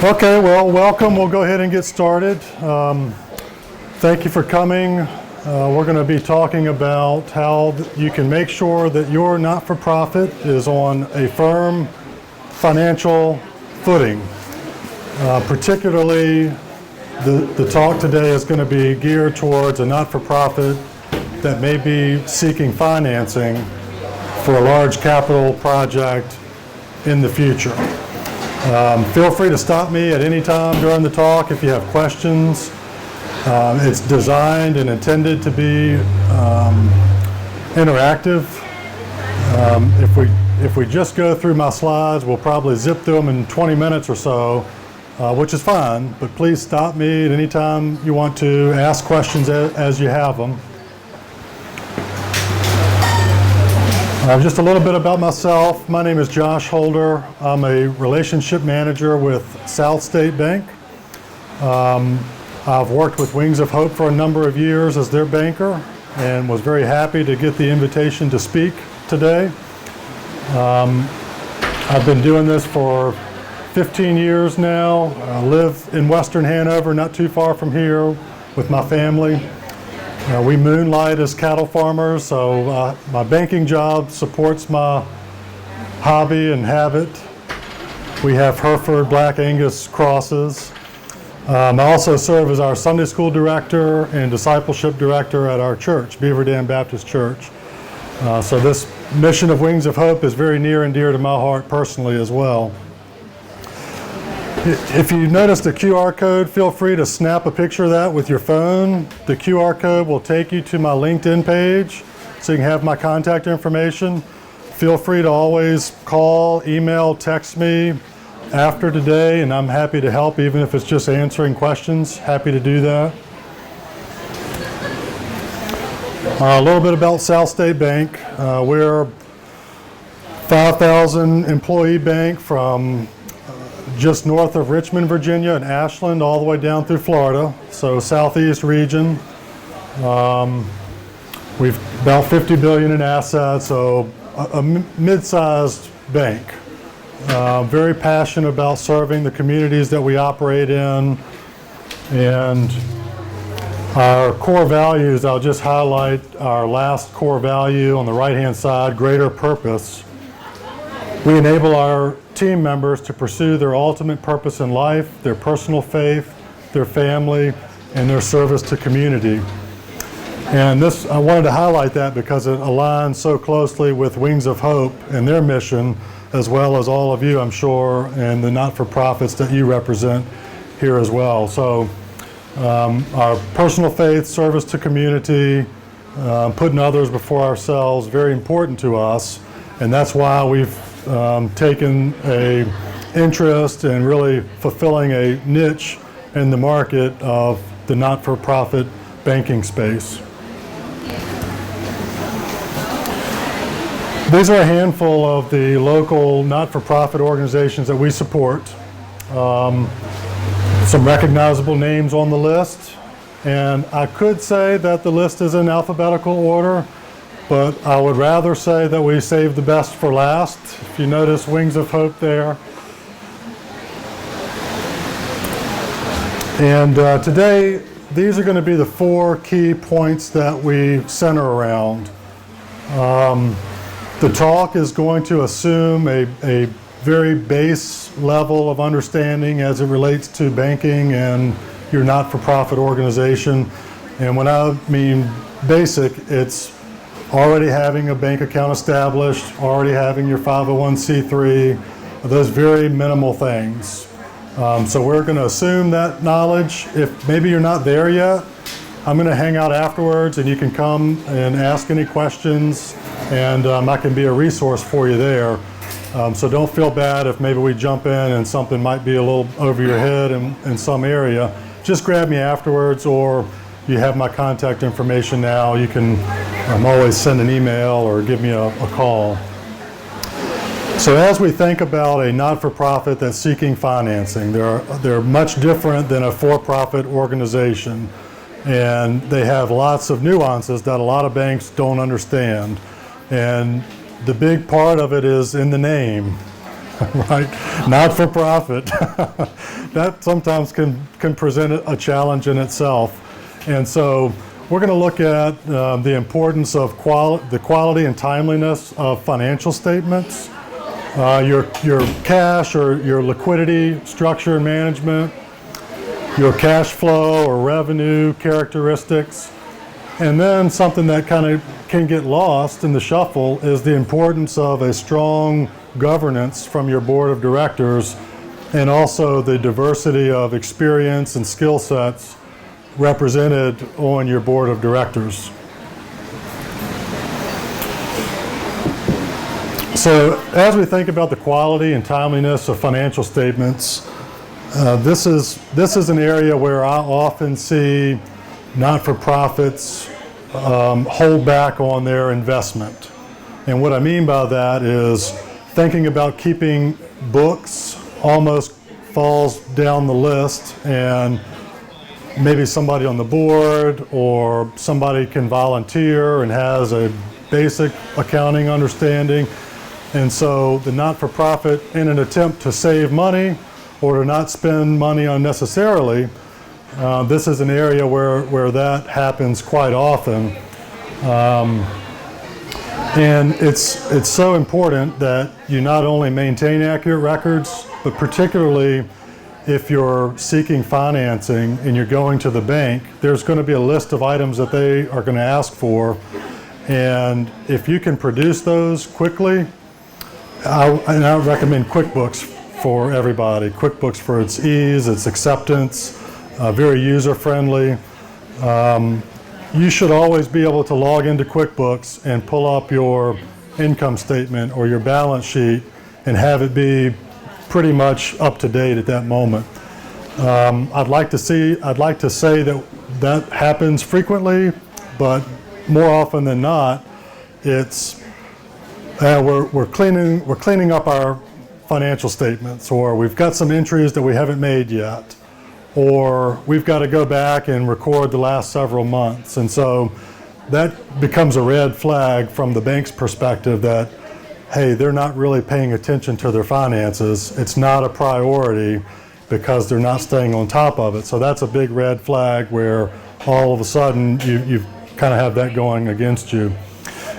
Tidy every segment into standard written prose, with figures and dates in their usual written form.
Okay, well, welcome. We'll go ahead and get started. Thank you for coming. We're going to be talking about how you can make sure that your not-for-profit is on a firm financial footing. Particularly, the talk today is going to be geared towards a not-for-profit that may be seeking financing for a large capital project in the future. Feel free to stop me at any time during the talk if you have questions. It's designed and intended to be interactive. If we just go through my slides, we'll probably zip through them in 20 minutes or so, which is fine, but please stop me at any time you want to ask questions as you have them. Just a little bit about myself. My name is Josh Holder. I'm a relationship manager with South State Bank. I've worked with Wings of Hope for a number of years as their banker and was very happy to get the invitation to speak today. I've been doing this for 15 years now. I live in Western Hanover, not too far from here, with my family. We moonlight as cattle farmers, so my banking job supports my hobby and habit. We have Hereford Black Angus crosses. I also serve as our Sunday school director and discipleship director at our church, Beaver Dam Baptist Church. So this mission of Wings of Hope is very near and dear to my heart personally as well. If you noticed a QR code, feel free to snap a picture of that with your phone. The QR code will take you to my LinkedIn page, so you can have my contact information. Feel free to always call, email, text me after today, and I'm happy to help, even if it's just answering questions. Happy to do that. A little bit about South State Bank. We're a 5,000 employee bank from just north of Richmond, Virginia, and Ashland, all the way down through Florida, so southeast region. We've about $50 billion in assets, so a mid-sized bank. Very passionate about serving the communities that we operate in, and our core values, I'll just highlight our last core value on the right-hand side, greater purpose. We enable our team members to pursue their ultimate purpose in life, their personal faith, their family, and their service to community. And this, I wanted to highlight that because it aligns so closely with Wings of Hope and their mission, as well as all of you, I'm sure, and the not-for-profits that you represent here as well. So our personal faith, service to community, putting others before ourselves, very important to us, and that's why we've taken an interest in really fulfilling a niche in the market of the not-for-profit banking space. These are a handful of the local not-for-profit organizations that we support. Some recognizable names on the list, and I could say that the list is in alphabetical order, but I would rather say that we save the best for last. If you notice Wings of Hope there. And today, these are going to be the 4 key points that we center around. The talk is going to assume a very base level of understanding as it relates to banking and your not-for-profit organization. And when I mean basic, it's already having a bank account established, already having your 501c3, those very minimal things. So we're going to assume that knowledge. If maybe you're not there yet, I'm going to hang out afterwards and you can come and ask any questions, and I can be a resource for you there. So don't feel bad if maybe we jump in and something might be a little over your head in some area. Just grab me afterwards, or you have my contact information now. You can always send an email or give me a call. So as we think about a not-for-profit that's seeking financing, they're much different than a for-profit organization, and they have lots of nuances that a lot of banks don't understand. And the big part of it is in the name. right? Not for profit. That sometimes can present a challenge in itself. And so we're going to look at the importance of the quality and timeliness of financial statements, your cash or your liquidity structure and management, your cash flow or revenue characteristics, and then something that kind of can get lost in the shuffle is the importance of a strong governance from your board of directors, and also the diversity of experience and skill sets represented on your board of directors. So as we think about the quality and timeliness of financial statements, this is an area where I often see not-for-profits hold back on their investment. And what I mean by that is thinking about keeping books almost falls down the list, and maybe somebody on the board or somebody can volunteer and has a basic accounting understanding. And so the not-for-profit, in an attempt to save money or to not spend money unnecessarily, this is an area where that happens quite often. And it's so important that you not only maintain accurate records, but particularly if you're seeking financing and you're going to the bank, there's going to be a list of items that they are going to ask for. And if you can produce those quickly, I recommend QuickBooks for everybody. QuickBooks for its ease, its acceptance, very user-friendly. You should always be able to log into QuickBooks and pull up your income statement or your balance sheet and have it be pretty much up to date at that moment. I'd like to say that happens frequently, but more often than not, it's we're cleaning up our financial statements, or we've got some entries that we haven't made yet, or we've got to go back and record the last several months. And so that becomes a red flag from the bank's perspective that, hey, they're not really paying attention to their finances. It's not a priority because they're not staying on top of it. So that's a big red flag where all of a sudden you kind of have that going against you.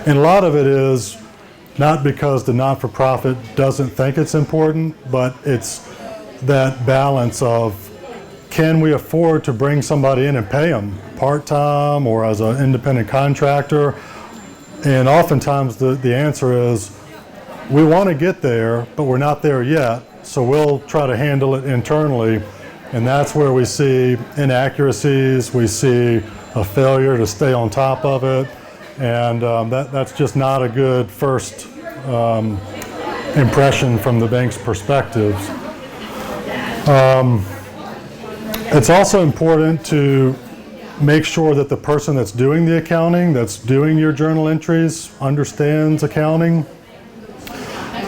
And a lot of it is not because the not-for-profit doesn't think it's important, but it's that balance of, can we afford to bring somebody in and pay them part-time or as an independent contractor? And oftentimes the answer is, we want to get there, but we're not there yet, so we'll try to handle it internally. And that's where we see inaccuracies, we see a failure to stay on top of it, and that's just not a good first impression from the bank's perspective. It's also important to make sure that the person that's doing the accounting, that's doing your journal entries, understands accounting,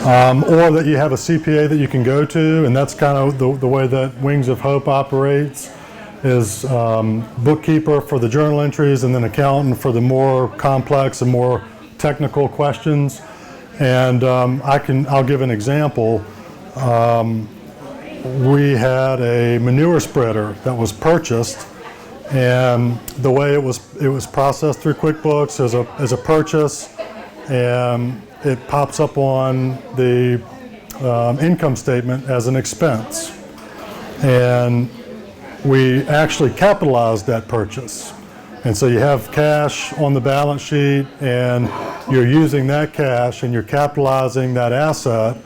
or that you have a CPA that you can go to, and that's kind of the way that Wings of Hope operates, is bookkeeper for the journal entries and then accountant for the more complex and more technical questions. And I'll give an example. We had a manure spreader that was purchased, and the way it was processed through QuickBooks as a purchase, and it pops up on the income statement as an expense. And we actually capitalized that purchase. And so you have cash on the balance sheet, and you're using that cash and you're capitalizing that asset,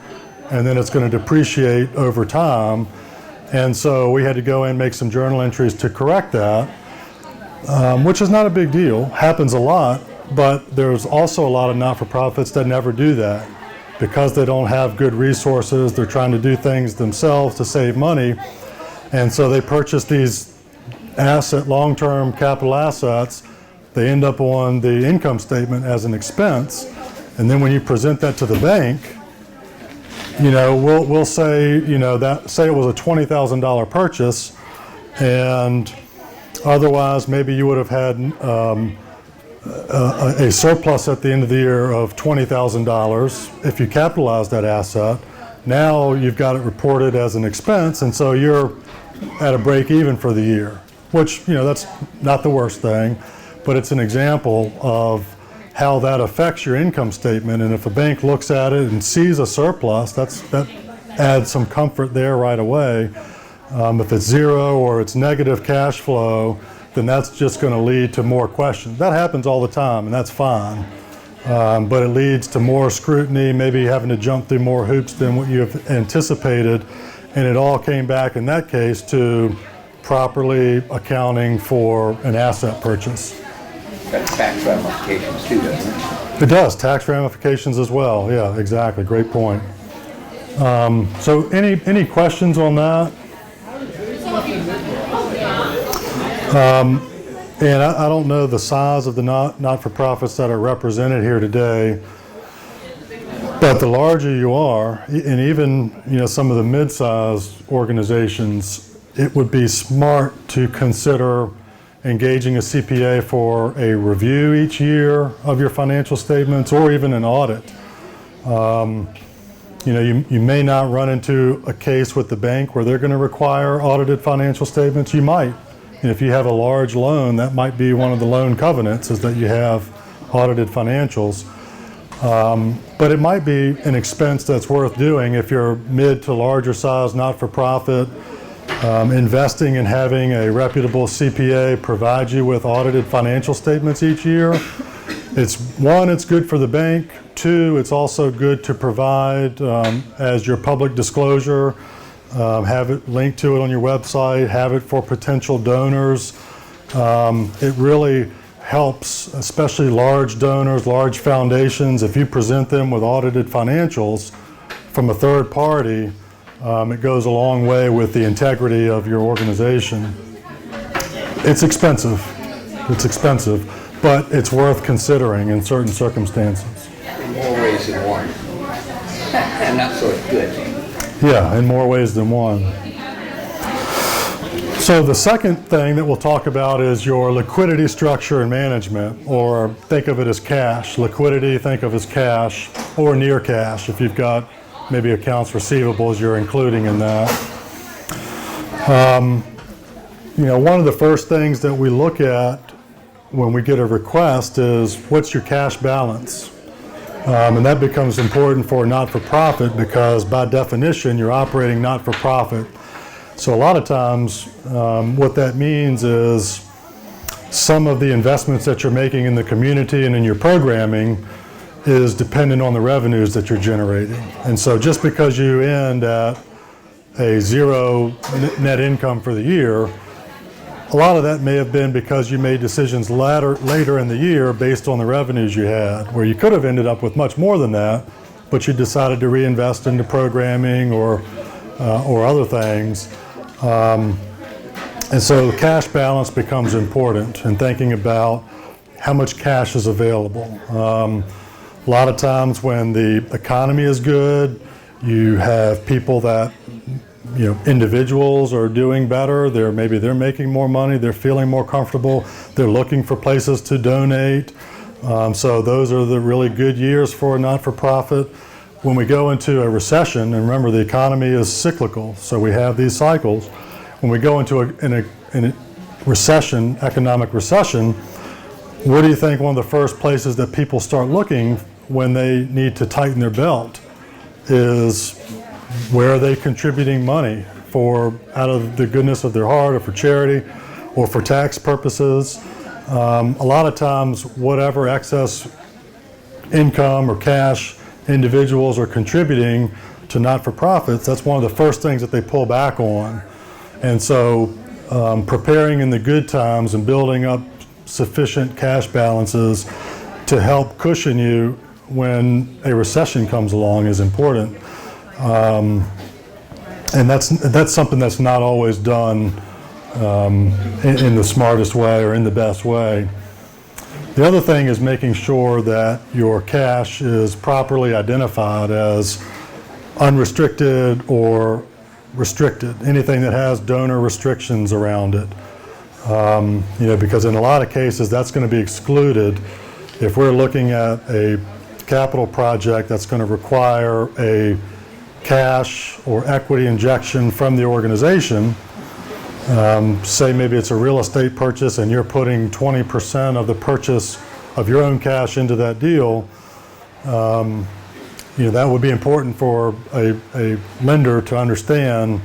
and then it's going to depreciate over time. And so we had to go in and make some journal entries to correct that, which is not a big deal, happens a lot, but there's also a lot of not-for-profits that never do that. Because they don't have good resources, they're trying to do things themselves to save money, and so they purchase these long-term capital assets. They end up on the income statement as an expense, and then when you present that to the bank, we'll say, say it was a $20,000 purchase, and otherwise maybe you would have had a surplus at the end of the year of $20,000 if you capitalized that asset, Now you've got it reported as an expense, and so you're at a break even for the year, which, that's not the worst thing, but it's an example of how that affects your income statement. And if a bank looks at it and sees a surplus, that adds some comfort there right away. If it's zero or it's negative cash flow, then that's just going to lead to more questions. That happens all the time, and that's fine. But it leads to more scrutiny, maybe having to jump through more hoops than what you have anticipated. And it all came back in that case to properly accounting for an asset purchase. Got tax ramifications too, doesn't it? It does, tax ramifications as well. Yeah, exactly. Great point. So any questions on that? And I don't know the size of the not-for-profits that are represented here today, but the larger you are, and even some of the mid-sized organizations, it would be smart to consider engaging a CPA for a review each year of your financial statements, or even an audit. You may not run into a case with the bank where they're going to require audited financial statements. You might. And if you have a large loan, that might be one of the loan covenants, is that you have audited financials. But it might be an expense that's worth doing if you're mid to larger size not-for-profit. Investing in having a reputable CPA provide you with audited financial statements each year. It's good for the bank. Two, it's also good to provide as your public disclosure. Have it linked to it on your website, have it for potential donors. It really helps, especially large donors, large foundations. If you present them with audited financials from a third party, it goes a long way with the integrity of your organization. It's expensive, but it's worth considering in certain circumstances. In more ways than one. And not so it's good. Yeah, in more ways than one. So the second thing that we'll talk about is your liquidity structure and management, or think of it as cash. Liquidity, think of as cash, or near cash if you've got maybe accounts receivables you're including in that. One of the first things that we look at when we get a request is, what's your cash balance? And that becomes important for a not-for-profit because by definition you're operating not-for-profit. So a lot of times what that means is some of the investments that you're making in the community and in your programming is dependent on the revenues that you're generating. And so just because you end at a zero net income for the year, a lot of that may have been because you made decisions later in the year based on the revenues you had, where you could have ended up with much more than that, but you decided to reinvest into programming or other things. And so cash balance becomes important in thinking about how much cash is available. A lot of times when the economy is good, you have people that individuals are doing better. Maybe they're making more money. They're feeling more comfortable. They're looking for places to donate. So those are the really good years for a not-for-profit. When we go into a recession, and remember the economy is cyclical, so we have these cycles. When we go into a recession, economic recession, what do you think one of the first places that people start looking when they need to tighten their belt is, where are they contributing money for, out of the goodness of their heart, or for charity, or for tax purposes? A lot of times, whatever excess income or cash individuals are contributing to not-for-profits, that's one of the first things that they pull back on. And so preparing in the good times and building up sufficient cash balances to help cushion you when a recession comes along is important. And that's something that's not always done in the smartest way or in the best way. The other thing is making sure that your cash is properly identified as unrestricted or restricted, anything that has donor restrictions around it. Because in a lot of cases that's going to be excluded if we're looking at a capital project that's going to require a cash or equity injection from the organization, say maybe it's a real estate purchase and you're putting 20% of the purchase of your own cash into that deal, that would be important for a lender to understand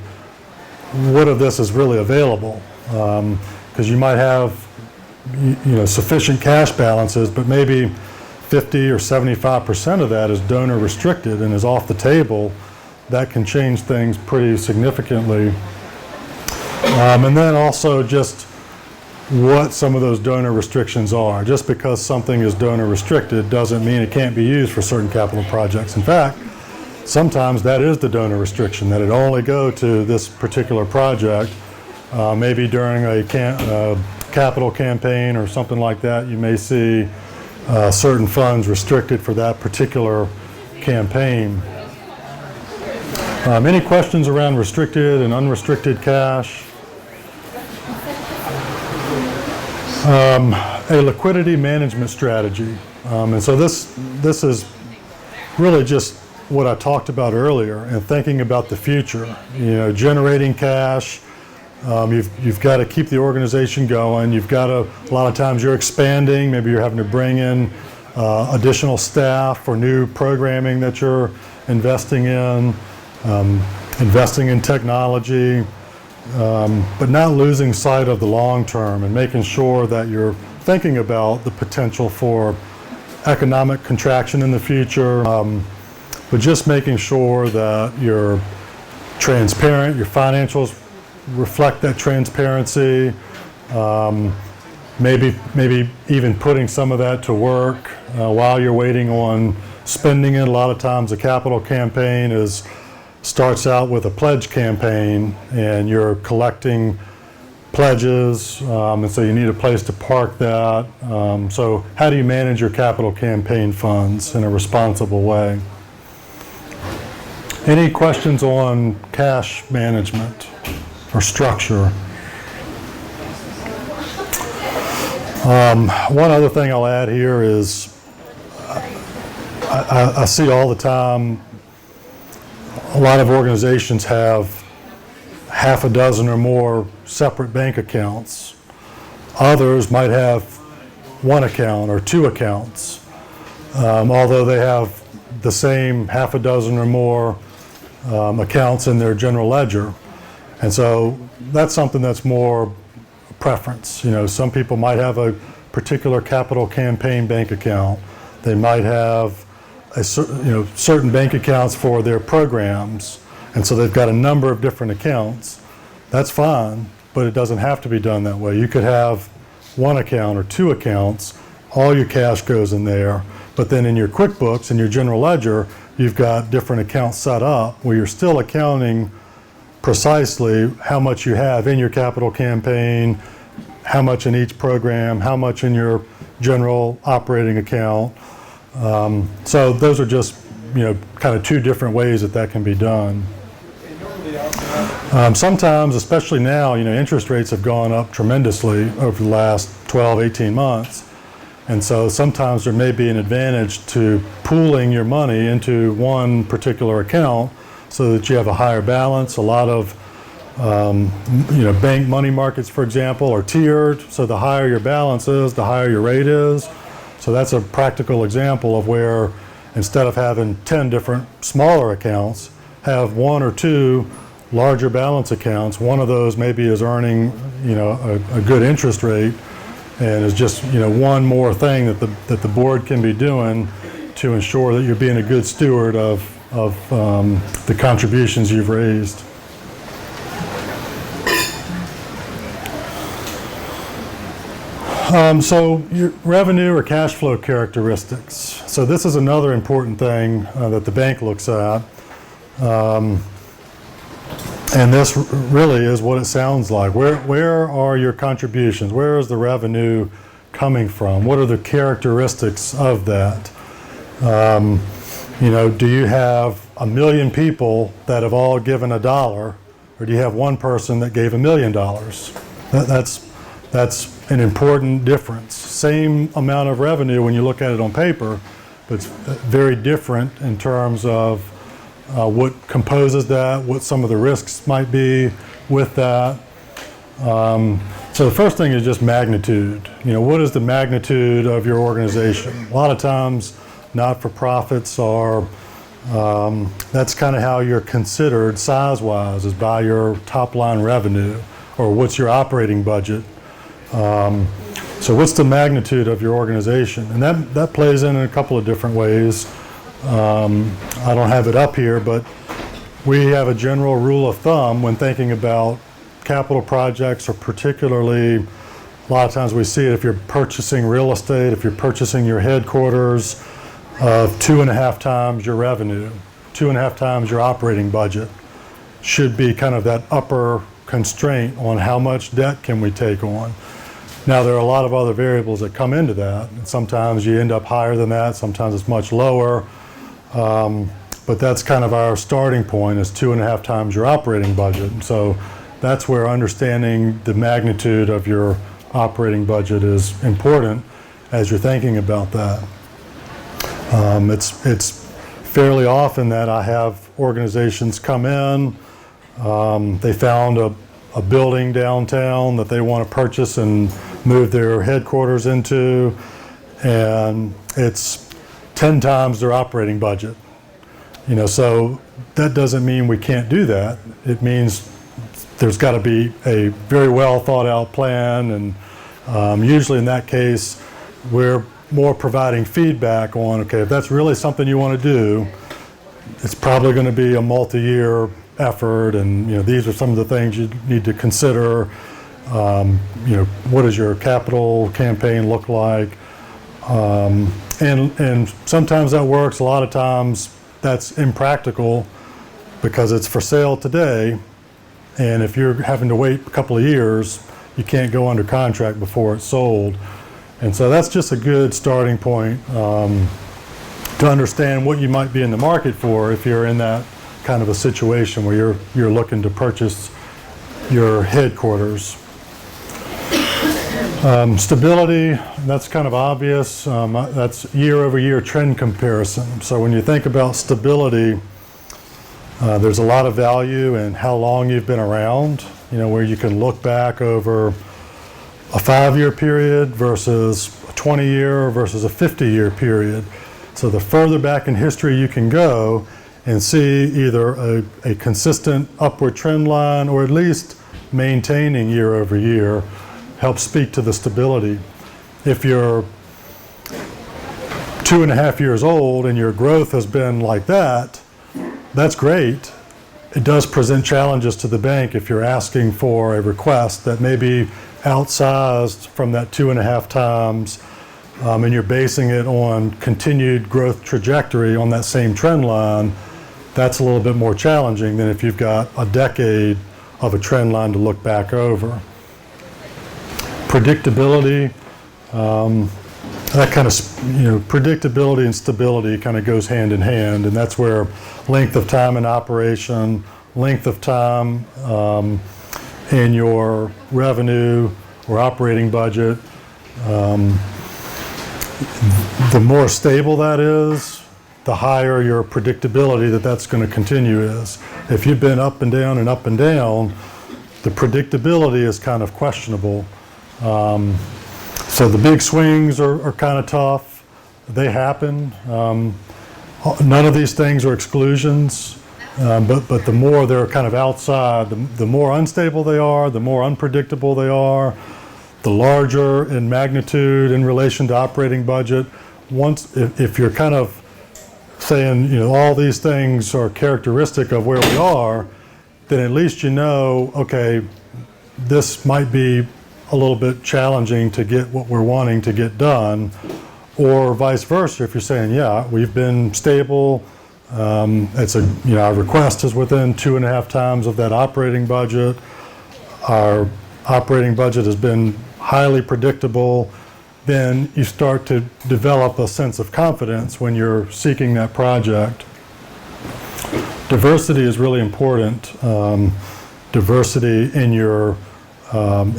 what of this is really available. Because you might have sufficient cash balances, but maybe 50 or 75% of that is donor restricted and is off the table. That can change things pretty significantly. And then also just what some of those donor restrictions are. Just because something is donor restricted doesn't mean it can't be used for certain capital projects. In fact, sometimes that is the donor restriction, that it only go to this particular project. Maybe during a capital campaign or something like that, you may see certain funds restricted for that particular campaign. Any questions around restricted and unrestricted cash? A liquidity management strategy. And so this is really just what I talked about earlier, and thinking about the future. Generating cash. You've got to keep the organization going. You've got to, a lot of times you're expanding. Maybe you're having to bring in additional staff for new programming that you're investing in technology, but not losing sight of the long term and making sure that you're thinking about the potential for economic contraction in the future, but just making sure that you're transparent, your financials reflect that transparency, maybe even putting some of that to work while you're waiting on spending it. A lot of times a capital campaign starts out with a pledge campaign, and you're collecting pledges, and so you need a place to park that. So how do you manage your capital campaign funds in a responsible way? Any questions on cash management or structure? One other thing I'll add here is I see all the time a lot of organizations have half a dozen or more separate bank accounts. Others might have one account or two accounts, although they have the same half a dozen or more accounts in their general ledger. And so that's something that's more preference. Some people might have a particular capital campaign bank account. They might have certain bank accounts for their programs, and so they've got a number of different accounts. That's fine, but it doesn't have to be done that way. You could have one account or two accounts, all your cash goes in there, but then in your QuickBooks and your general ledger, you've got different accounts set up where you're still accounting precisely how much you have in your capital campaign, how much in each program, how much in your general operating account. So those are just, kind of two different ways that can be done. Sometimes, especially now, interest rates have gone up tremendously over the last 12, 18 months. And so sometimes there may be an advantage to pooling your money into one particular account so that you have a higher balance. A lot of, bank money markets, for example, are tiered. So the higher your balance is, the higher your rate is. So that's a practical example of where instead of having 10 different smaller accounts, have one or two larger balance accounts. One of those maybe is earning, a good interest rate, and is just, one more thing that the board can be doing to ensure that you're being a good steward of the contributions you've raised. So your revenue or cash flow characteristics. So this is another important thing that the bank looks at. And this really is what it sounds like. Where are your contributions? Where is the revenue coming from? What are the characteristics of that? Do you have 1 million people that have all given $1, or do you have one person that gave $1 million? That's an important difference. Same amount of revenue when you look at it on paper, but it's very different in terms of what composes that, what some of the risks might be with that. So the first thing is just magnitude. What is the magnitude of your organization? A lot of times, not-for-profits are, that's kind of how you're considered size-wise, is by your top-line revenue, or what's your operating budget. So what's the magnitude of your organization? And that plays in a couple of different ways. I don't have it up here, but we have a general rule of thumb when thinking about capital projects, or particularly, a lot of times we see it if you're purchasing real estate, if you're purchasing your headquarters, of 2.5 times your revenue, 2.5 times your operating budget should be kind of that upper constraint on how much debt can we take on. Now, there are a lot of other variables that come into that, and sometimes you end up higher than that, sometimes it's much lower, but that's kind of our starting point, is 2.5 times your operating budget. And so that's where understanding the magnitude of your operating budget is important as you're thinking about that. It's fairly often that I have organizations come in, they found a building downtown that they want to purchase and move their headquarters into, and it's 10 times their operating budget. So that doesn't mean we can't do that. It means there's got to be a very well thought out plan, and usually in that case, we're more providing feedback on, okay, if that's really something you want to do, it's probably going to be a multi-year effort, and these are some of the things you need to consider. What does your capital campaign look like? And sometimes that works. A lot of times that's impractical because it's for sale today, and if you're having to wait a couple of years, you can't go under contract before it's sold. And so that's just a good starting point to understand what you might be in the market for if you're in that kind of a situation where you're looking to purchase your headquarters. Stability, that's kind of obvious. That's year-over-year trend comparison. So when you think about stability, there's a lot of value in how long you've been around, where you can look back over a 5-year period versus a 20-year versus a 50-year period. So the further back in history you can go and see either a consistent upward trend line, or at least maintaining year over year, helps speak to the stability. If you're 2.5 years old and your growth has been like that, that's great. It does present challenges to the bank if you're asking for a request that may be outsized from that 2.5 times, and you're basing it on continued growth trajectory on that same trend line. That's a little bit more challenging than if you've got a decade of a trend line to look back over. Predictability, that kind of, predictability and stability kind of goes hand in hand, and that's where length of time in operation, length of time in your revenue or operating budget, the more stable that is, the higher your predictability that's going to continue is. If you've been up and down and up and down, the predictability is kind of questionable. So the big swings are kind of tough. They happen. None of these things are exclusions, but the more they're kind of outside, the more unstable they are, the more unpredictable they are, the larger in magnitude in relation to operating budget. If you're kind of saying, all these things are characteristic of where we are, then at least okay, this might be a little bit challenging to get what we're wanting to get done, or vice versa. If you're saying, yeah, we've been stable, our request is within 2.5 times of that operating budget, our operating budget has been highly predictable, then you start to develop a sense of confidence when you're seeking that project. Diversity is really important. Diversity in your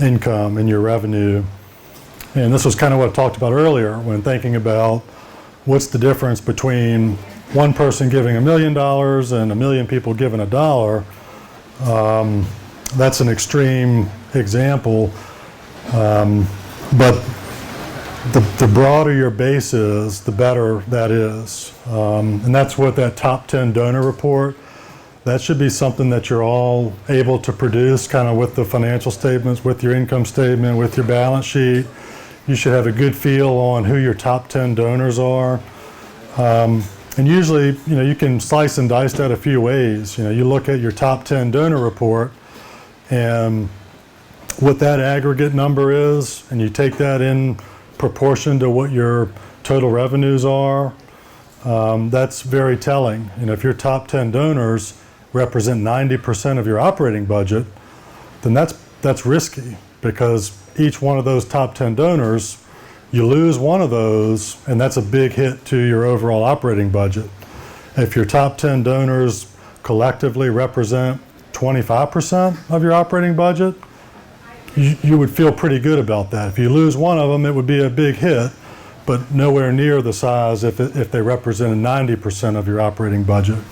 income, in your revenue. And this was kind of what I talked about earlier when thinking about what's the difference between one person giving $1 million and 1 million people giving $1, that's an extreme example. But the broader your base is, the better that is. And that's what that top 10 donor report, that should be something that you're all able to produce kind of with the financial statements, with your income statement, with your balance sheet. You should have a good feel on who your top 10 donors are. And usually, you can slice and dice that a few ways. You look at your top 10 donor report and what that aggregate number is, and you take that in proportion to what your total revenues are, that's very telling. If your top 10 donors represent 90% of your operating budget, then that's risky, because each one of those top 10 donors, you lose one of those, and that's a big hit to your overall operating budget. If your top 10 donors collectively represent 25% of your operating budget, you would feel pretty good about that. If you lose one of them, it would be a big hit, but nowhere near the size if they represented 90% of your operating budget.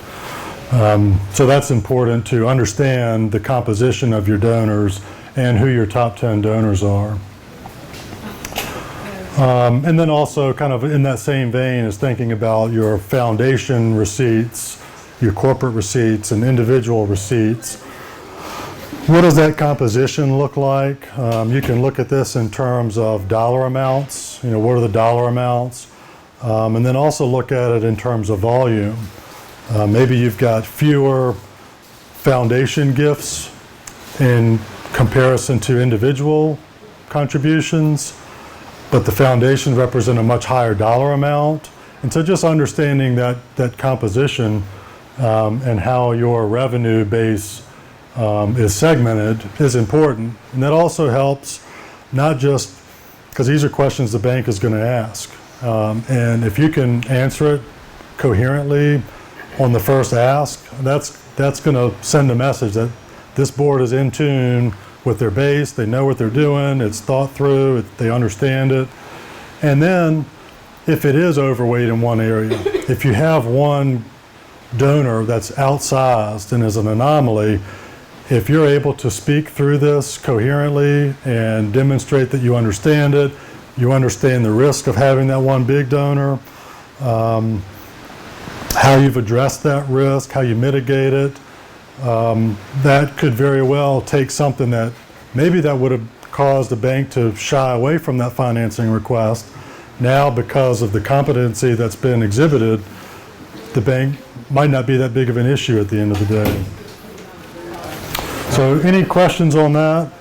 So that's important to understand the composition of your donors and who your top 10 donors are. And then also, kind of in that same vein, is thinking about your foundation receipts, your corporate receipts, and individual receipts. What does that composition look like? You can look at this in terms of dollar amounts. What are the dollar amounts? And then also look at it in terms of volume. Maybe you've got fewer foundation gifts in comparison to individual contributions, but the foundations represent a much higher dollar amount. And so just understanding that composition and how your revenue base is segmented is important. And that also helps, not just because these are questions the bank is going to ask. And if you can answer it coherently on the first ask, that's going to send a message that this board is in tune with their base, they know what they're doing, it's thought through, they understand it. And then, if it is overweight in one area, if you have one donor that's outsized and is an anomaly, if you're able to speak through this coherently and demonstrate that you understand it, you understand the risk of having that one big donor, how you've addressed that risk, how you mitigate it, that could very well take something that maybe that would have caused the bank to shy away from that financing request. Now, because of the competency that's been exhibited, the bank might not be that big of an issue at the end of the day. So any questions on that?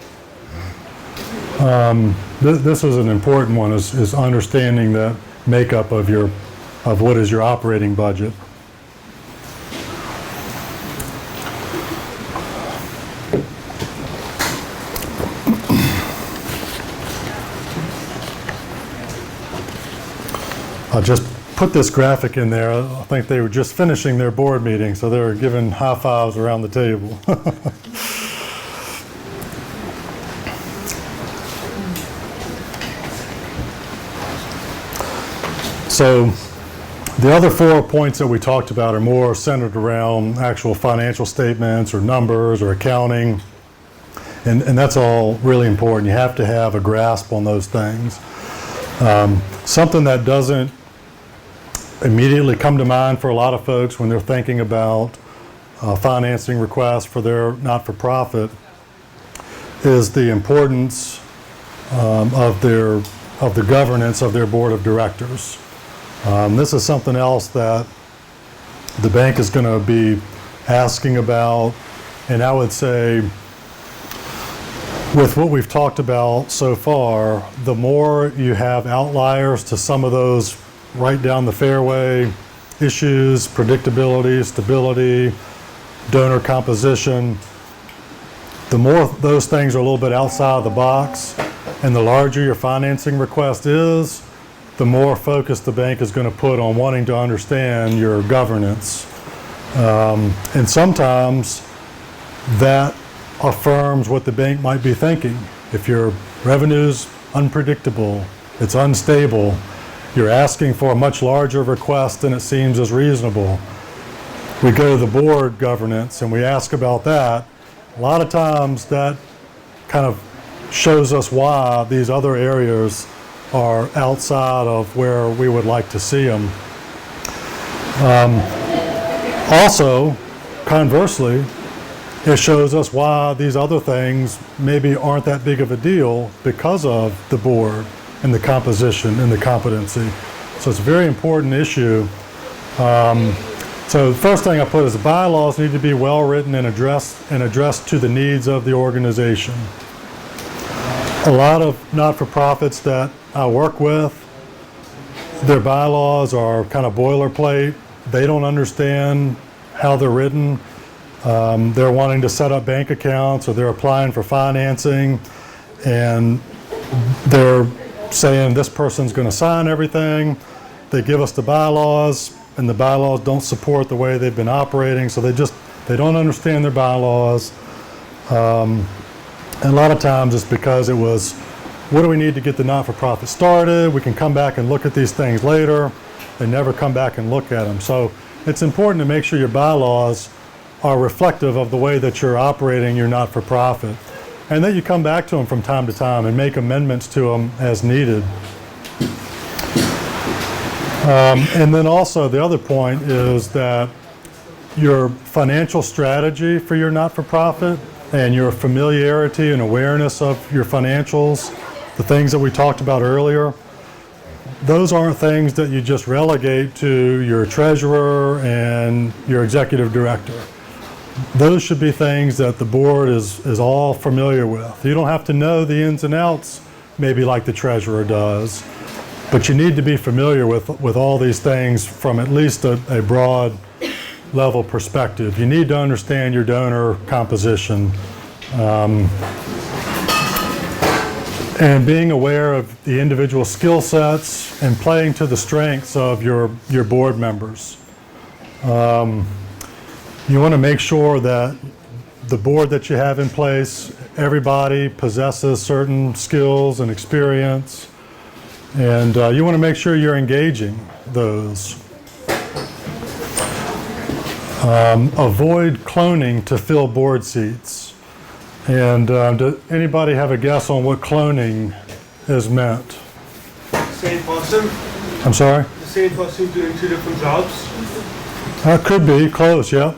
This is an important one, is understanding the makeup of what is your operating budget. I just put this graphic in there. I think they were just finishing their board meeting, so they were giving high fives around the table. So the other 4 points that we talked about are more centered around actual financial statements or numbers or accounting, and that's all really important. You have to have a grasp on those things. Something that doesn't immediately come to mind for a lot of folks when they're thinking about financing requests for their not-for-profit is the importance of the governance of their board of directors. This is something else that the bank is going to be asking about, and I would say with what we've talked about so far, the more you have outliers to some of those right down the fairway issues, predictability, stability, donor composition, the more those things are a little bit outside the box, and the larger your financing request is, the more focus the bank is going to put on wanting to understand your governance. And sometimes that affirms what the bank might be thinking. If your revenue's unpredictable, it's unstable, you're asking for a much larger request than it seems is reasonable. We go to the board governance and we ask about that. A lot of times that kind of shows us why these other areas are outside of where we would like to see them. Also, conversely, it shows us why these other things maybe aren't that big of a deal because of the board and the composition and the competency. So it's a very important issue. So the first thing I put is the bylaws need to be well written and addressed to the needs of the organization. A lot of not-for-profits that I work with, their bylaws are kind of boilerplate. They don't understand how they're written. They're wanting to set up bank accounts or they're applying for financing and they're saying this person's going to sign everything. They give us the bylaws and the bylaws don't support the way they've been operating, so they don't understand their bylaws. And a lot of times it's because it was, what do we need to get the not-for-profit started? We can come back and look at these things later. They never come back and look at them. So it's important to make sure your bylaws are reflective of the way that you're operating your not-for-profit, and that you come back to them from time to time and make amendments to them as needed. And then also the other point is that your financial strategy for your not-for-profit and your familiarity and awareness of your financials, the things that we talked about earlier, those aren't things that you just relegate to your treasurer and your executive director. Those should be things that the board is all familiar with. You don't have to know the ins and outs maybe like the treasurer does, but you need to be familiar with all these things from at least a broad level perspective. You need to understand your donor composition. And being aware of the individual skill sets and playing to the strengths of your board members. You want to make sure that the board that you have in place, everybody possesses certain skills and experience, and you want to make sure you're engaging those. Avoid cloning to fill board seats. And does anybody have a guess on what cloning is meant? Same person? I'm sorry? The same person doing two different jobs? Could be, close, yeah.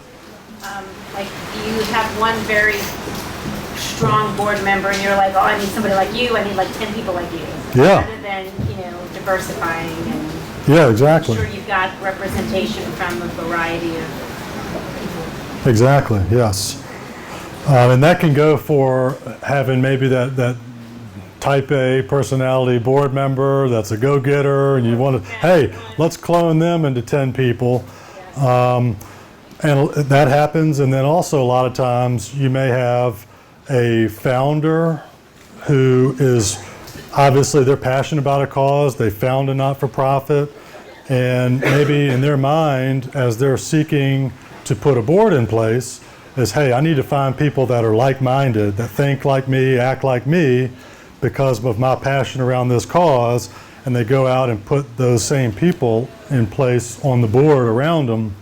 Like you have one very strong board member and you're like, oh, I need somebody like you, I need like 10 people like you. Yeah. Rather than, diversifying and Yeah, exactly. make sure you've got representation from a variety of people. Exactly, yes. And that can go for having maybe that type A personality board member that's a go-getter and you want to, hey, let's clone them into 10 people. And that happens. And then also a lot of times you may have a founder who is, obviously they're passionate about a cause, they found a not-for-profit, and maybe in their mind, as they're seeking to put a board in place, is, hey, I need to find people that are like-minded, that think like me, act like me, because of my passion around this cause, and they go out and put those same people in place on the board around them.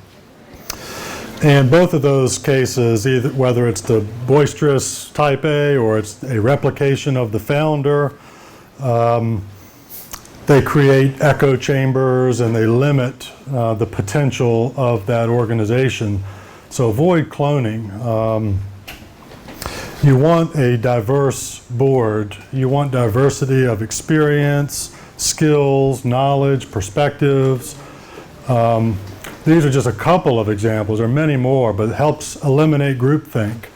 And both of those cases, either whether it's the boisterous type A or it's a replication of the founder, they create echo chambers and they limit the potential of that organization. So avoid cloning. You want a diverse board. You want diversity of experience, skills, knowledge, perspectives. These are just a couple of examples. There are many more, but it helps eliminate groupthink.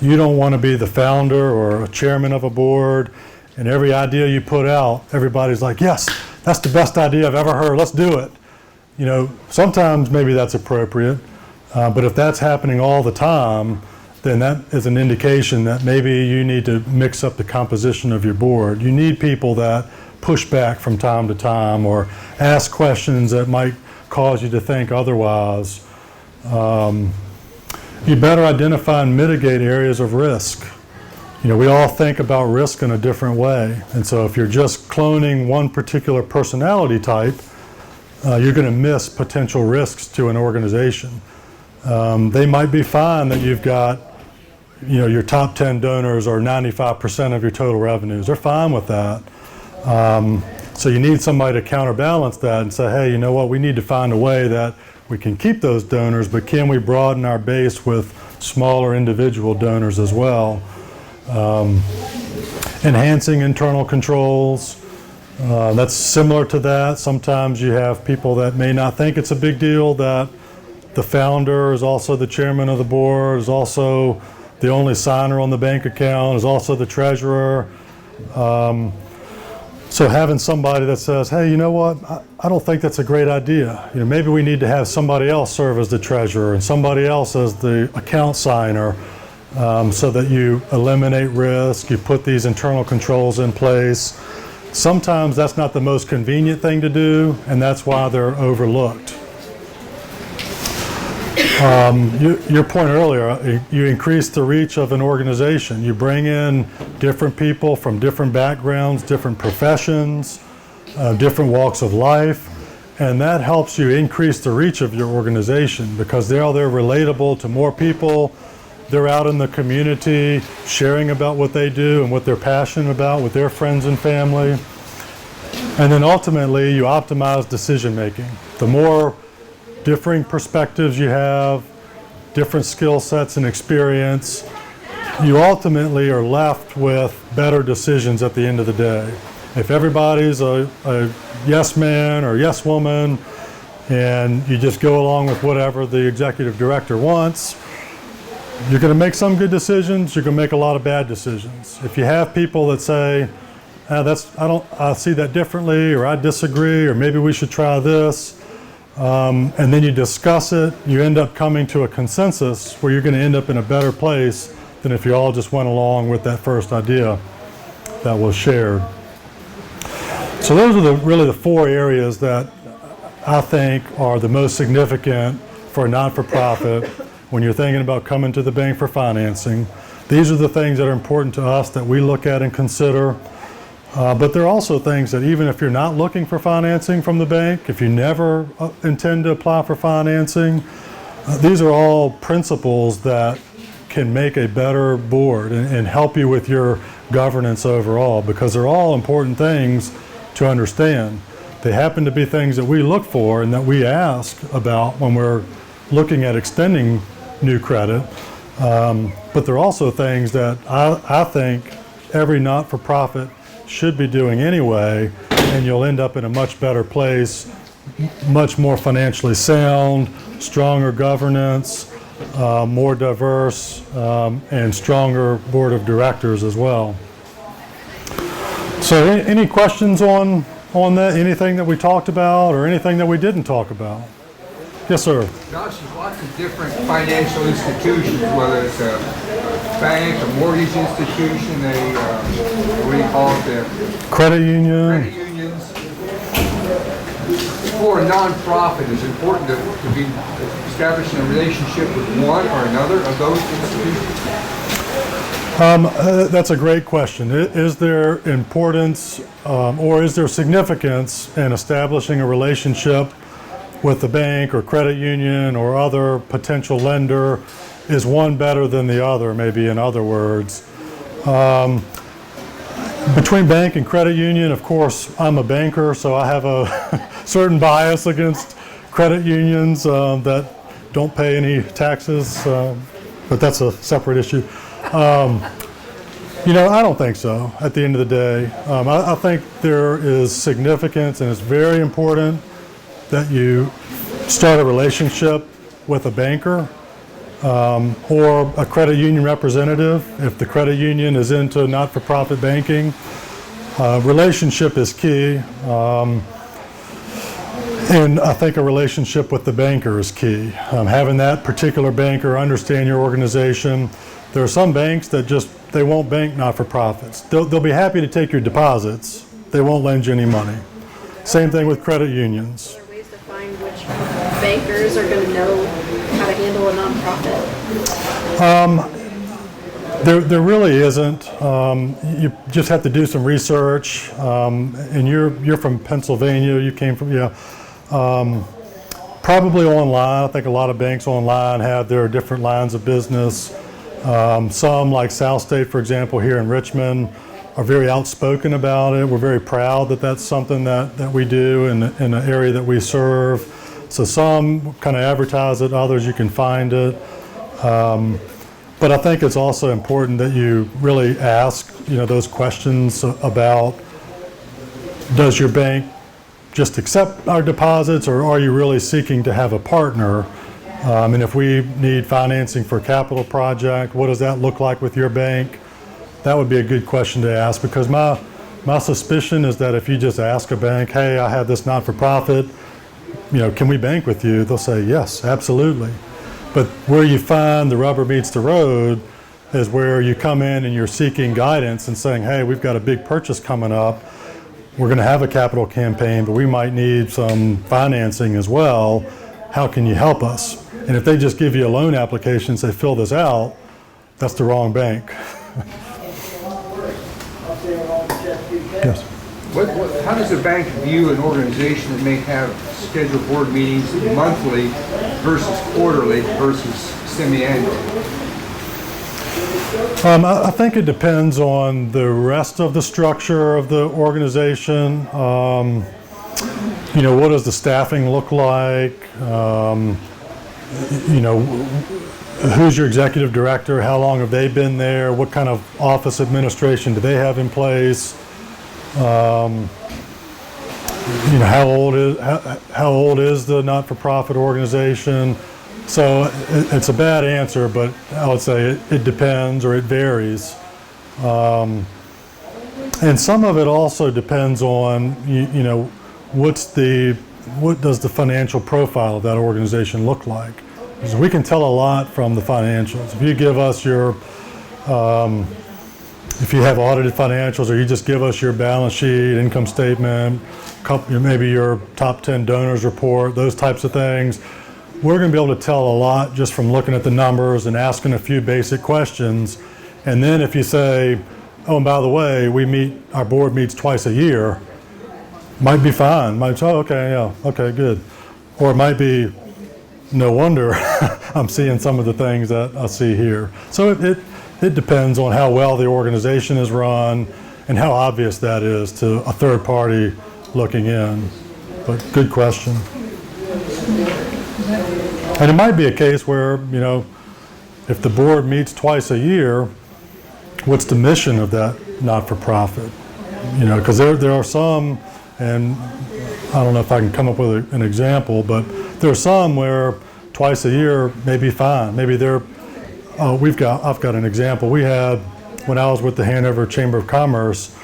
You don't want to be the founder or a chairman of a board, and every idea you put out, everybody's like, yes, that's the best idea I've ever heard, let's do it. Sometimes maybe that's appropriate, but if that's happening all the time, then that is an indication that maybe you need to mix up the composition of your board. You need people that push back from time to time or ask questions that might cause you to think otherwise. You better identify and mitigate areas of risk. we all think about risk in a different way. And so if you're just cloning one particular personality type, you're going to miss potential risks to an organization. They might be fine that you've got, your top 10 donors are 95% of your total revenues. They're fine with that. So you need somebody to counterbalance that and say, hey, you know what, we need to find a way that we can keep those donors, but can we broaden our base with smaller individual donors as well? Enhancing internal controls. That's similar to that. Sometimes you have people that may not think it's a big deal that the founder is also the chairman of the board, is also the only signer on the bank account, is also the treasurer. So having somebody that says, hey, you know what, I don't think that's a great idea. Maybe we need to have somebody else serve as the treasurer and somebody else as the account signer, so that you eliminate risk, you put these internal controls in place. Sometimes that's not the most convenient thing to do, and that's why they're overlooked. Your point earlier, you increase the reach of an organization. You bring in different people from different backgrounds, different professions, different walks of life, and that helps you increase the reach of your organization because they're relatable to more people. They're out in the community sharing about what they do and what they're passionate about with their friends and family. And then ultimately, you optimize decision making. The more differing perspectives you have, different skill sets and experience, you ultimately are left with better decisions at the end of the day. If everybody's a yes man or yes woman and you just go along with whatever the executive director wants, you're going to make some good decisions, you're going to make a lot of bad decisions. If you have people that say, I see that differently, or I disagree, or maybe we should try this, and then you discuss it, you end up coming to a consensus where you're going to end up in a better place than if you all just went along with that first idea that was shared. So those are really the four areas that I think are the most significant for a not-for-profit when you're thinking about coming to the bank for financing. These are the things that are important to us that we look at and consider. But there are also things that even if you're not looking for financing from the bank, if you never intend to apply for financing, these are all principles that can make a better board and help you with your governance overall, because they're all important things to understand. They happen to be things that we look for and that we ask about when we're looking at extending new credit, but they're also things that I think every not-for-profit should be doing anyway, and you'll end up in a much better place, much more financially sound, stronger governance, more diverse, and stronger board of directors as well. So any questions on that, anything that we talked about or anything that we didn't talk about? Yes, sir. Josh, there's lots of different financial institutions, whether it's a bank, a mortgage institution, what do you call it, the Credit union. credit unions. For a nonprofit, it's important to be establishing a relationship with one or another of those institutions. That's a great question. Is there importance or is there significance in establishing a relationship with the bank or credit union or other potential lender? Is one better than the other, maybe in other words? Between bank and credit union, of course, I'm a banker, so I have a certain bias against credit unions that don't pay any taxes, but that's a separate issue. I don't think so at the end of the day. I think there is significance, and it's very important that you start a relationship with a banker or a credit union representative. If the credit union is into not-for-profit banking, relationship is key. And I think a relationship with the banker is key. Having that particular banker understand your organization. There are some banks that they won't bank not-for-profits. They'll be happy to take your deposits. They won't lend you any money. Same thing with credit unions. Are there ways to find which bankers are going to know how to handle a nonprofit? There really isn't. You just have to do some research. And you're from Pennsylvania. You came from, probably online. I think a lot of banks online have their different lines of business. Some, like South State, for example, here in Richmond, are very outspoken about it. We're very proud that that's something that we do in the area that we serve. So some kind of advertise it, others you can find it. But I think it's also important that you really ask, those questions about, does your bank just accept our deposits, or are you really seeking to have a partner? And if we need financing for a capital project, what does that look like with your bank? That would be a good question to ask, because my suspicion is that if you just ask a bank, hey, I have this not-for-profit, can we bank with you? They'll say, yes, absolutely. But where you find the rubber meets the road is where you come in and you're seeking guidance and saying, hey, we've got a big purchase coming up. We're going to have a capital campaign, but we might need some financing as well. How can you help us? And if they just give you a loan application and say, fill this out, that's the wrong bank. Yes. How does a bank view an organization that may have scheduled board meetings monthly versus quarterly versus semi-annual? I think it depends on the rest of the structure of the organization. What does the staffing look like? Who's your executive director? How long have they been there? What kind of office administration do they have in place? How old is the not-for-profit organization? So it's a bad answer, but I would say it depends, or it varies. And some of it also depends on what does the financial profile of that organization look like? Because we can tell a lot from the financials. If you give us your if you have audited financials, or you just give us your balance sheet, income statement, maybe your top 10 donors report, those types of things, we're going to be able to tell a lot just from looking at the numbers and asking a few basic questions. And then if you say, oh, and by the way, our board meets twice a year, might be fine. Might say, oh, okay, yeah, okay, good. Or it might be, no wonder I'm seeing some of the things that I see here. So it depends on how well the organization is run and how obvious that is to a third party looking in. But good question. And it might be a case where, if the board meets twice a year, what's the mission of that not-for-profit? Because there are some, and I don't know if I can come up with an example, but there are some where twice a year may be fine. Maybe I've got an example. We had, when I was with the Hanover Chamber of Commerce,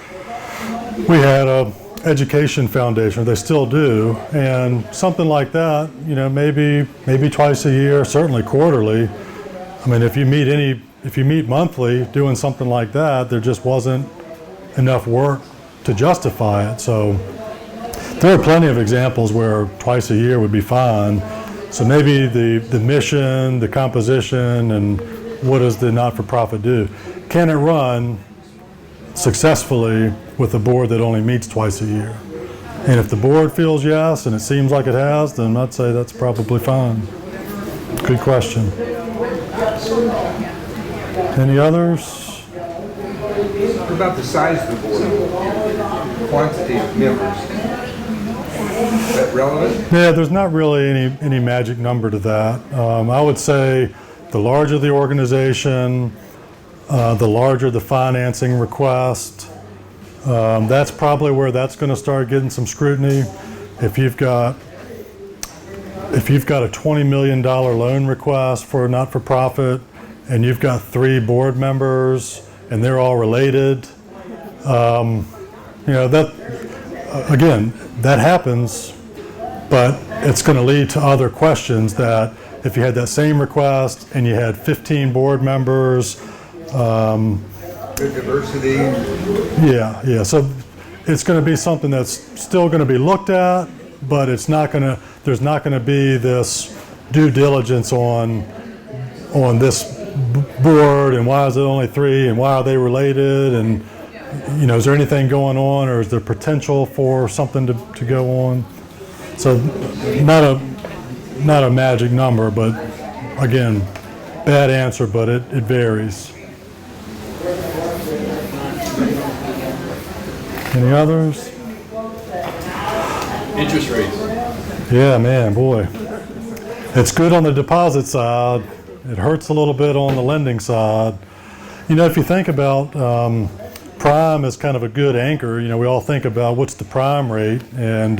we had a education foundation, they still do, and something like that, maybe twice a year, certainly quarterly. I mean, if you meet monthly doing something like that, there just wasn't enough work to justify it. So there are plenty of examples where twice a year would be fine. So maybe the mission, the composition, and what does the not-for-profit do? Can it run successfully with a board that only meets twice a year? And if the board feels yes, and it seems like it has, then I'd say that's probably fine. Good question. Any others? What about the size of the board? Quantity of members? Is that relevant? Yeah, there's not really any magic number to that. I would say the larger the organization, the larger the financing request, that's probably where that's going to start getting some scrutiny. If you've got a $20 million loan request for a not-for-profit, and you've got 3 board members, and they're all related, that happens, but it's going to lead to other questions that if you had that same request and you had 15 board members, Good diversity. Yeah. So it's going to be something that's still going to be looked at, but there's not going to be this due diligence on board, and why is it only 3, and why are they related, and is there anything going on, or is there potential for something to go on? So not a magic number, but again, bad answer, but it varies. Any others? Interest rates. Yeah, man, boy. It's good on the deposit side. It hurts a little bit on the lending side. If you think about prime as kind of a good anchor, we all think about what's the prime rate, and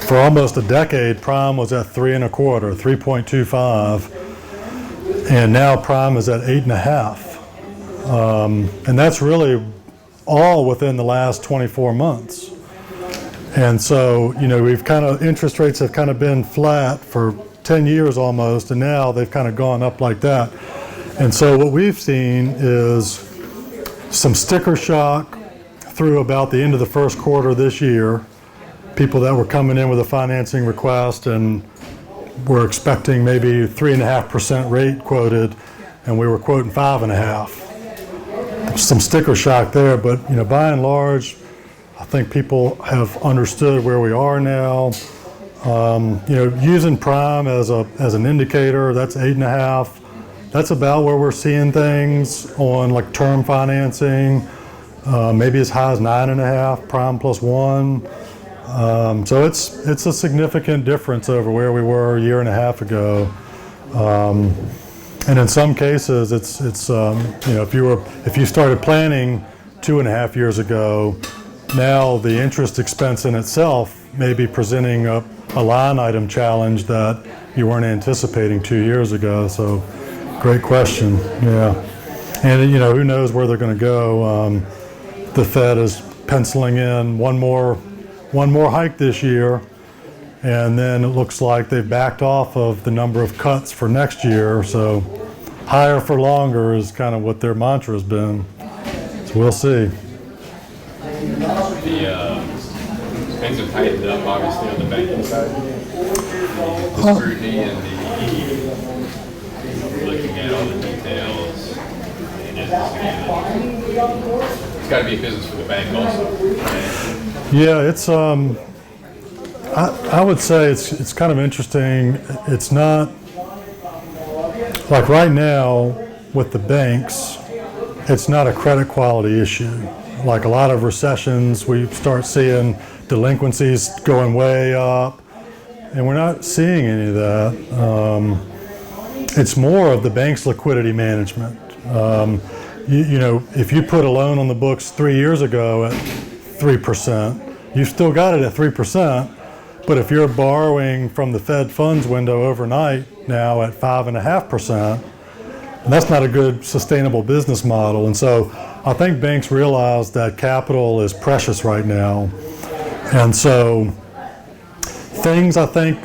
for almost a decade, prime was at 3.25, 3.25, and now prime is at 8.5, and that's really all within the last 24 months. And so, we've interest rates have kind of been flat for 10 years almost, and now they've kind of gone up like that. And so what we've seen is some sticker shock through about the end of the first quarter this year. People that were coming in with a financing request and were expecting maybe 3.5% rate quoted, and we were quoting 5.5. Some sticker shock there, but by and large, I think people have understood where we are now. Using prime as an indicator, that's 8.5. That's about where we're seeing things on like term financing, maybe as high as 9.5, prime plus 1. So it's a significant difference over where we were a year and a half ago. And in some cases, it's if you started planning 2.5 years ago, now the interest expense in itself may be presenting a line item challenge that you weren't anticipating 2 years ago. So great question. Yeah. And who knows where they're going to go. The Fed is penciling in one more hike this year, and then it looks like they've backed off of the number of cuts for next year. So higher for longer is kind of what their mantra has been. So we'll see. Things have tightened up, obviously, on the banking side. The scrutiny and looking at all the details. And it's got to be a business for the bank also. Yeah, it's I would say it's kind of interesting. It's not like right now with the banks, it's not a credit quality issue. Like a lot of recessions, we start seeing delinquencies going way up, and we're not seeing any of that. It's more of the bank's liquidity management. If you put a loan on the books 3 years ago at 3%, you've still got it at 3%, but if you're borrowing from the Fed funds window overnight now at 5.5%, that's not a good sustainable business model. And so I think banks realize that capital is precious right now. And so things, I think,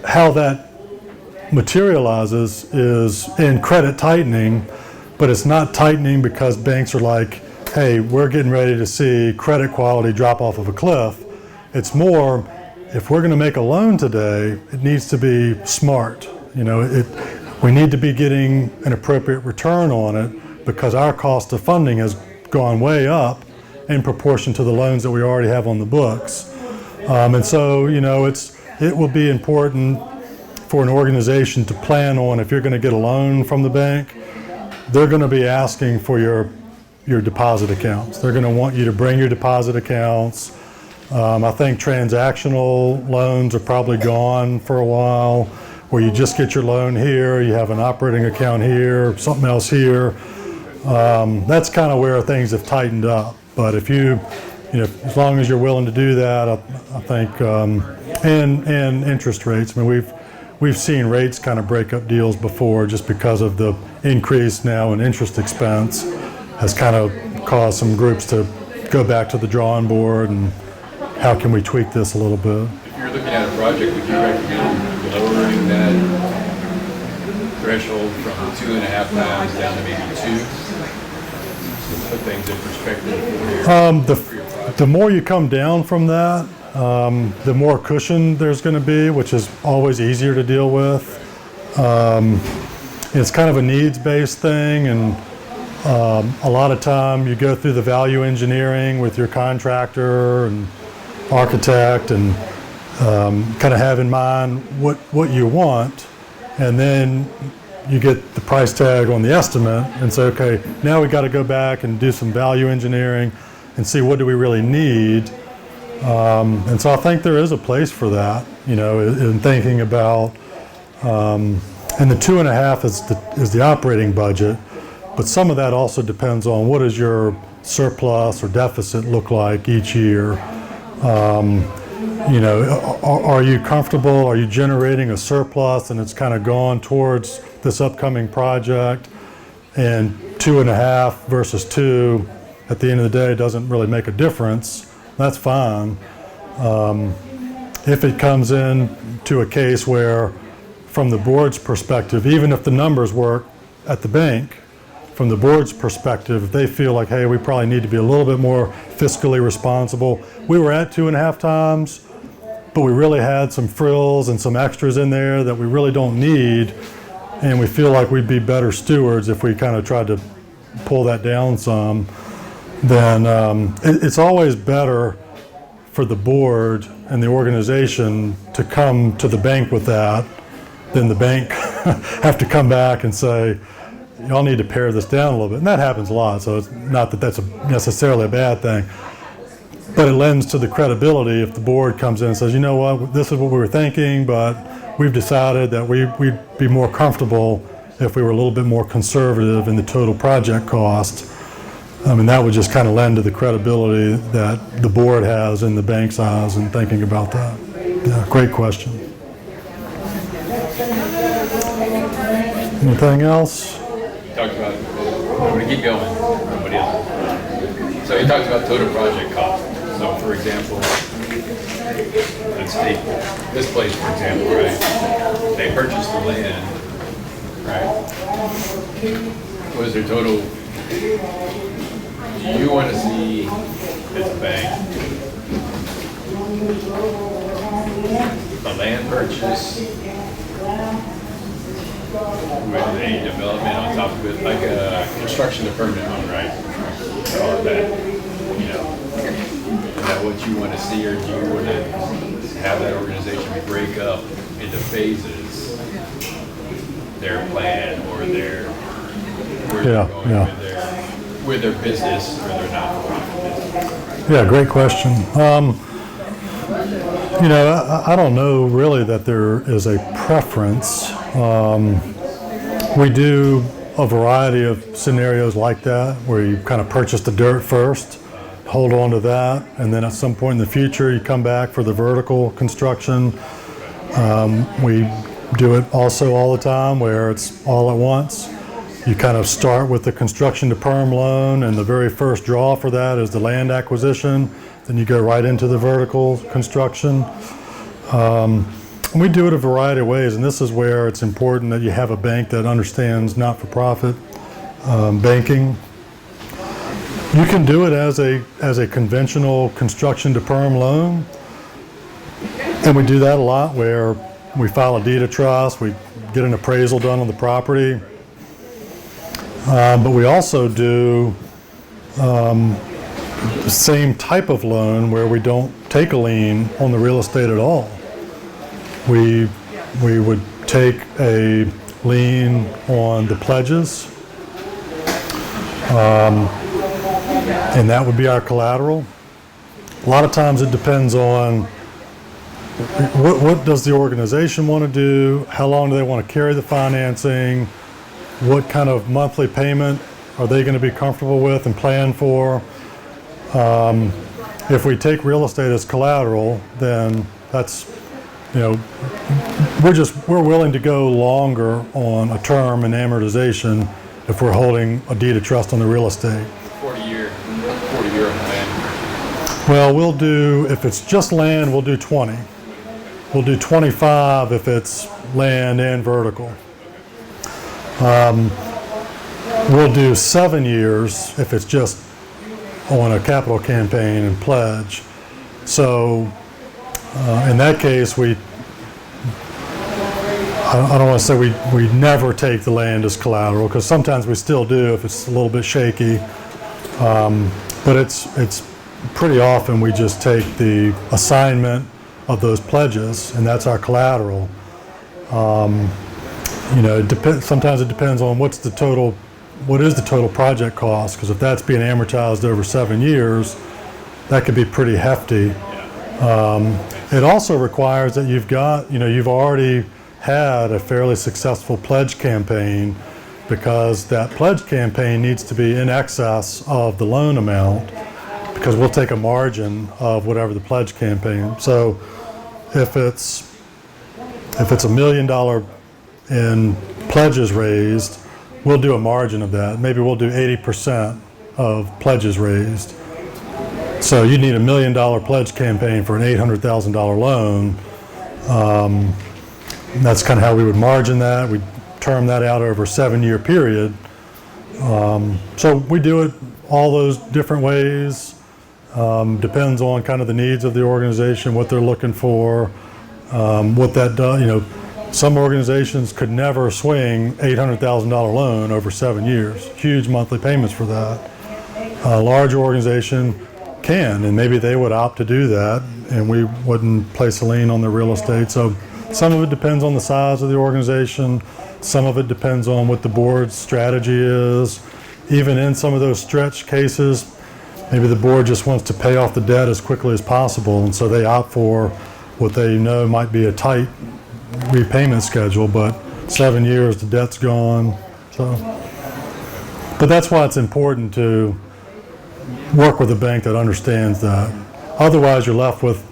how that materializes is in credit tightening, but it's not tightening because banks are like, hey, we're getting ready to see credit quality drop off of a cliff. It's more, if we're going to make a loan today, it needs to be smart. We need to be getting an appropriate return on it because our cost of funding has gone way up in proportion to the loans that we already have on the books. And so, it will be important for an organization to plan on, if you're going to get a loan from the bank, they're going to be asking for your deposit accounts. They're going to want you to bring your deposit accounts. I think transactional loans are probably gone for a while, where you just get your loan here, you have an operating account here, something else here. That's kind of where things have tightened up. But if as long as you're willing to do that, I think, and interest rates. I mean, we've seen rates kind of break up deals before just because of the increase now in interest expense has kind of caused some groups to go back to the drawing board and how can we tweak this a little bit. If you're looking at a project, would you recommend lowering that threshold from 2.5 times down to maybe 2? To put things in perspective for your project. The more you come down from that, the more cushion there's going to be, which is always easier to deal with. it's kind of a needs-based thing, and a lot of time you go through the value engineering with your contractor and architect and kind of have in mind what you want, and then you get the price tag on the estimate and say, okay, now we got to go back and do some value engineering and see what do we really need. And so I think there is a place for that, you know, in thinking about, and the 2.5 is the operating budget, but some of that also depends on what does your surplus or deficit look like each year. You know, are you comfortable? Are you generating a surplus and it's kind of gone towards this upcoming project? And 2.5 versus 2, at the end of the day, doesn't really make a difference. That's fine. If it comes in to a case where, from the board's perspective, even if the numbers work at the bank, from the board's perspective, if they feel like, hey, we probably need to be a little bit more fiscally responsible. We were at 2.5 times, but we really had some frills and some extras in there that we really don't need, and we feel like we'd be better stewards if we kind of tried to pull that down some. Then it's always better for the board and the organization to come to the bank with that than the bank have to come back and say, y'all need to pare this down a little bit. And that happens a lot, so it's not that that's necessarily a bad thing. But it lends to the credibility if the board comes in and says, you know what, this is what we were thinking, but we've decided that we'd be more comfortable if we were a little bit more conservative in the total project cost. I mean, that would just kind of lend to the credibility that the board has in the bank's eyes in thinking about that. Yeah, great question. Anything else? You talked about, I'm going to keep going, nobody else. So you talked about total project cost. So for example, let's take this place, for example, right? They purchased the land, right? What is their total? Do you want to see as a bank a land purchase with a development on top of it, like a construction to permanent home, right? All of that, you know. Is that what you want to see, or do you want to have that organization break up into phases their plan or their where they're going with their business or their not-for-profit business? Yeah, great question. You know, I don't know really that there is a preference. We do a variety of scenarios like that where you kind of purchase the dirt first, hold on to that, and then at some point in the future you come back for the vertical construction. We do it also all the time where it's all at once. You kind of start with the construction to perm loan, and the very first draw for that is the land acquisition. Then you go right into the vertical construction. We do it a variety of ways, and this is where it's important that you have a bank that understands not-for-profit banking. You can do it as a conventional construction to perm loan, and we do that a lot where we file a deed of trust, we get an appraisal done on the property, but we also do the same type of loan where we don't take a lien on the real estate at all. We would take a lien on the pledges, and that would be our collateral. A lot of times it depends on what does the organization want to do, how long do they want to carry the financing, what kind of monthly payment are they going to be comfortable with and plan for. If we take real estate as collateral, then that's, you know, we're willing to go longer on a term and amortization if we're holding a deed of trust on the real estate. 40 year on the land. Well, we'll do, if it's just land, we'll do 20. We'll do 25 if it's land and vertical. We'll do 7 years if it's just on a capital campaign and pledge. So in that case, I don't want to say we never take the land as collateral, because sometimes we still do if it's a little bit shaky. But it's pretty often we just take the assignment of those pledges, and that's our collateral. Sometimes it depends on what is the total project cost, because if that's being amortized over 7 years, that could be pretty hefty. It also requires that you've already had a fairly successful pledge campaign, because that pledge campaign needs to be in excess of the loan amount, because we'll take a margin of whatever the pledge campaign. So if it's $1 million in pledges raised, we'll do a margin of that. Maybe we'll do 80% of pledges raised. So you need $1 million pledge campaign for an $800,000 loan. That's kind of how we would margin that. We'd term that out over a 7-year period. So we do it all those different ways. Depends on kind of the needs of the organization, what they're looking for, what that does. Some organizations could never swing $800,000 loan over 7 years. Huge monthly payments for that. A large organization can, and maybe they would opt to do that, and we wouldn't place a lien on the real estate. So some of it depends on the size of the organization. Some of it depends on what the board's strategy is. Even in some of those stretch cases, maybe the board just wants to pay off the debt as quickly as possible, and so they opt for what they know might be a tight repayment schedule, but 7 years, the debt's gone. But that's why it's important to work with a bank that understands that. Otherwise, you're left with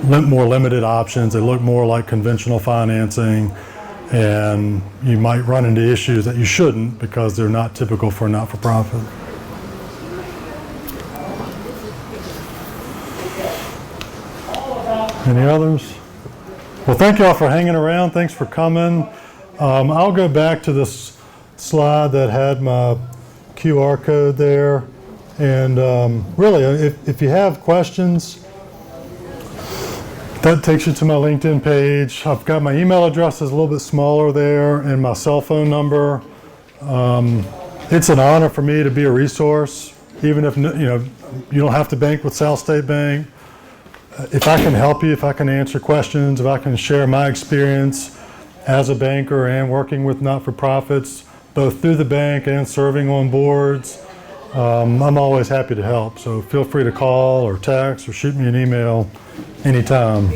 more limited options. They look more like conventional financing, and you might run into issues that you shouldn't, because they're not typical for a not-for-profit. Any others? Well, thank you all for hanging around. Thanks for coming. I'll go back to this slide that had my QR code there. And really, if you have questions, that takes you to my LinkedIn page. I've got my email address is a little bit smaller there, and my cell phone number. It's an honor for me to be a resource, even if you don't have to bank with South State Bank. If I can help you, if I can answer questions, if I can share my experience as a banker and working with not-for-profits, both through the bank and serving on boards, I'm always happy to help. So feel free to call or text or shoot me an email anytime.